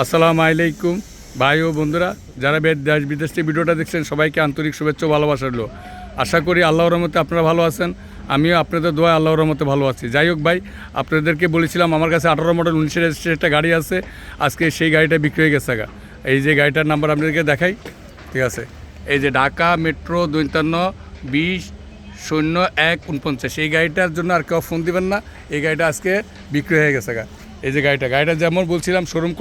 আসসালামু আলাইকুম ভাই ও বন্ধুরা, যারা দেশ বিদেশ থেকে ভিডিওটা দেখছেন সবাইকে আন্তরিক শুভেচ্ছা ও ভালোবাসা রইল। আশা করি আল্লাহর রহমতে আপনারা ভালো আছেন, আমিও আপনাদের দোয়া আল্লাহর রহমতে ভালো আছি। যাই হোক ভাই, আপনাদেরকে বলেছিলাম আমার কাছে 18 মডেল 19 রেজিস্ট্রেশন একটা গাড়ি আছে। আজকে সেই গাড়িটা বিক্রি হয়ে গেছে। এই যে গাড়িটার নাম্বার আপনাদেরকে দেখাই, ঠিক আছে? এই যে ঢাকা মেট্রো 52-20-0149, এই গাড়িটার জন্য আর কেউ ফোন দিবেন না। এই গাড়িটা আজকে বিক্রি হয়ে গেছে। এই যে গাড়িটা যেমন বলছিলাম শোরুম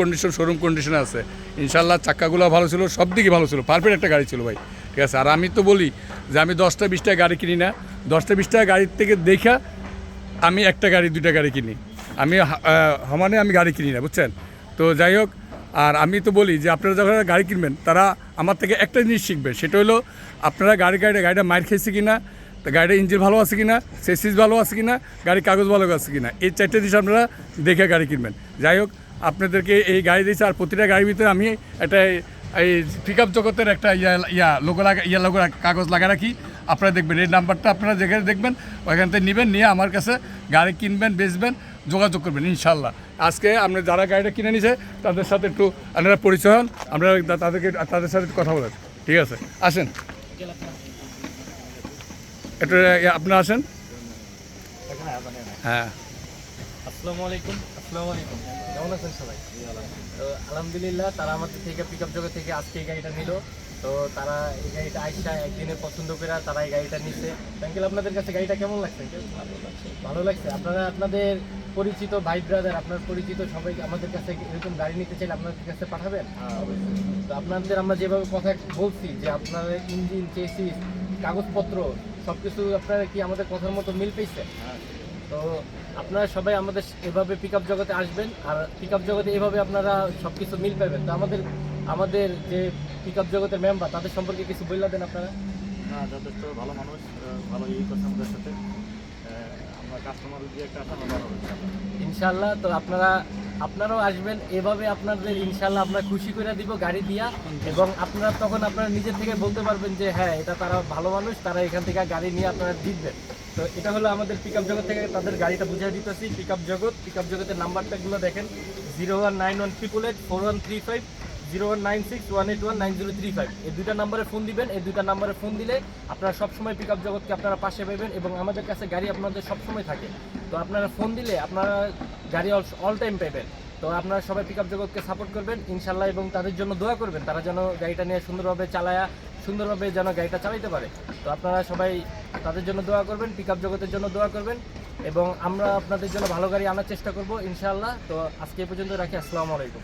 কন্ডিশনে আছে ইনশাল্লাহ। চাক্কাগুলো ভালো ছিল, সব দিকে ভালো ছিল, পারফেক্ট একটা গাড়ি ছিল ভাই, ঠিক আছে? আর আমি তো বলি যে আমি 10টা-20টা গাড়ি কিনি না, 10টা-20টা গাড়ির থেকে দেখা আমি একটা গাড়ি 2টা গাড়ি কিনি। আমি সমানে আমি গাড়ি কিনি না, বুঝছেন? তো যাই হোক, আর আমি তো বলি যে আপনারা যখন গাড়ি কিনবেন তারা আমার থেকে একটা জিনিস শিখবেন, সেটা হলো আপনারা গাড়িটা মাইর খেয়েছে কিনা, গাড়ির ইঞ্জিন ভালো আছে কিনা, সেসিস ভালো আছে কিনা, গাড়ির কাগজ ভালো আছে কিনা, এই 4টে জিনিস আপনারা দেখে গাড়ি কিনবেন। যাই হোক, আপনাদেরকে এই গাড়ি দিয়েছে। আর প্রতিটা গাড়ির ভিতরে আমি একটা এই পিক আপ জগতের একটা লোগো কাগজ লাগা রাখি। আপনারা দেখবেন এই নাম্বারটা, আপনারা যেখানে দেখবেন ওইখান থেকে নেবেন, নিয়ে আমার কাছে গাড়ি কিনবেন, বেচবেন, যোগাযোগ করবেন ইনশাল্লাহ। আজকে আপনি যারা গাড়িটা কিনে নিছে তাদের সাথে একটু আপনারা পরিচয় হন, আপনারা তাদের সাথে একটু কথা বলেন, ঠিক আছে? আসেন একটু, আপনারা আসেন। হ্যাঁ, আসসালামু আলাইকুম। কেমন আছেন সবাই? তো আলহামদুলিল্লাহ, তারা আমাদের থেকে পিক আপ জগৎ থেকে আজকে এই গাড়িটা নিল। তো তারা এই গাড়িটা আইসা একদিনে পছন্দ করে তারা এই গাড়িটা নিচ্ছে। আঙ্কেল, আপনাদের কাছে গাড়িটা কেমন লাগছে? ভালো লাগছে। আপনারা আপনাদের পরিচিত ভাই ব্রাদার, আপনার পরিচিত সবাই আমাদের কাছে এরকম গাড়ি নিতে চাইলে আপনাদের কাছে পাঠাবেন। তো আপনাদের আমরা যেভাবে কথা বলছি যে আপনার ইঞ্জিন, চেসিস, কাগজপত্র সব কিছু আপনারা কি আমাদের কথার মতো মিল পেয়েছে? তো আপনারা সবাই আমাদের এভাবে পিক আপ জগতে আসবেন, আর পিক আপ জগতে এভাবে আপনারা সব কিছু মিল পাবেন। তো আমাদের যে পিক আপ জগতের মেম্বার, তাদের সম্পর্কে কিছু বললা দেন আপনারা। হ্যাঁ, যথেষ্ট ভালো মানুষ, ভালো করছে আমাদের সাথে। আমরা কাস্টমার দিয়ে একটা আশা ভালো ইনশাল্লাহ। তো আপনারাও আসবেন এভাবে, আপনাদের ইনশাল্লাহ আমরা খুশি করে দিব গাড়ি দিয়া। এবং আপনারা তখন আপনারা নিজের থেকে বলতে পারবেন যে হ্যাঁ, এটা তারা ভালো মানুষ, তারা এখান থেকে গাড়ি নিয়ে আপনারা জিতবেন। তো এটা হলো আমাদের পিক আপ জগৎ থেকে তাদের গাড়িটা বুঝিয়ে দিতেছি। পিক আপ জগতের নাম্বারটাগুলো দেখেন, 0191884135, 0196181903 এই দুইটা নাম্বারে ফোন দিবেন। এই দুইটা নাম্বারে ফোন দিলে আপনারা সবসময় পিক আপ জগৎকে আপনারা পাশে পাবেন, এবং আমাদের কাছে গাড়ি আপনাদের সবসময় থাকে। তো আপনারা ফোন দিলে আপনারা গাড়ি অল টাইম পাবেন। তো আপনারা সবাই পিক আপ জগৎকে সাপোর্ট করবেন ইনশাল্লাহ, এবং তাদের জন্য দোয়া করবেন, তারা যেন গাড়িটা নিয়ে সুন্দরভাবে যেন গাড়িটা চালাইতে পারে। তো আপনারা সবাই তাদের জন্য দোয়া করবেন, পিক আপ জগতের জন্য দোয়া করবেন, এবং আমরা আপনাদের জন্য ভালো গাড়ি আনার চেষ্টা করব ইনশাআল্লাহ। তো আজকে এই পর্যন্ত রাখি। আসসালামু আলাইকুম।